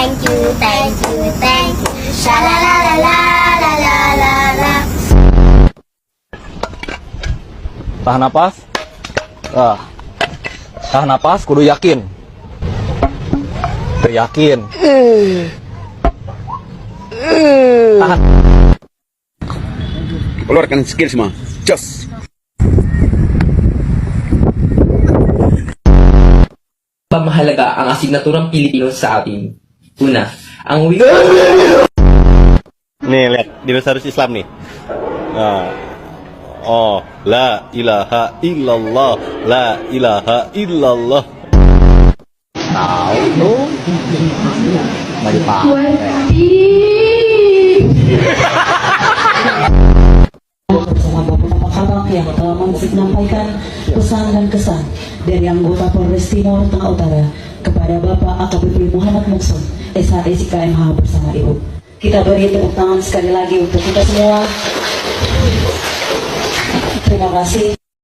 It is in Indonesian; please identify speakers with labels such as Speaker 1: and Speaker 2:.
Speaker 1: thank you, thank you, thank you. Sha-la-la-la-la-la-la-la.
Speaker 2: Tahan napas. Tahan napas, kudu yakin. Yakin. Tahan.
Speaker 3: Keluarkan skill semua. Jos.
Speaker 4: Mahalaga ang asignaturang Pilipino sa atin. Una, ang wika.
Speaker 5: Nih lihat dinosaurus Islam nih. Oh, la ilaha illallah, la ilaha illallah.
Speaker 2: Tahu tuh. Nggak dipakai.
Speaker 6: Bersama beberapa kabak yang telah menyampaikan pesan dan kesan dari anggota Polres Timur Tengah Utara kepada Bapak AKBP Muhammad Mukson, SHSIKMH bersama Ibu. Kita beri tepuk tangan sekali lagi untuk kita semua. Terima kasih.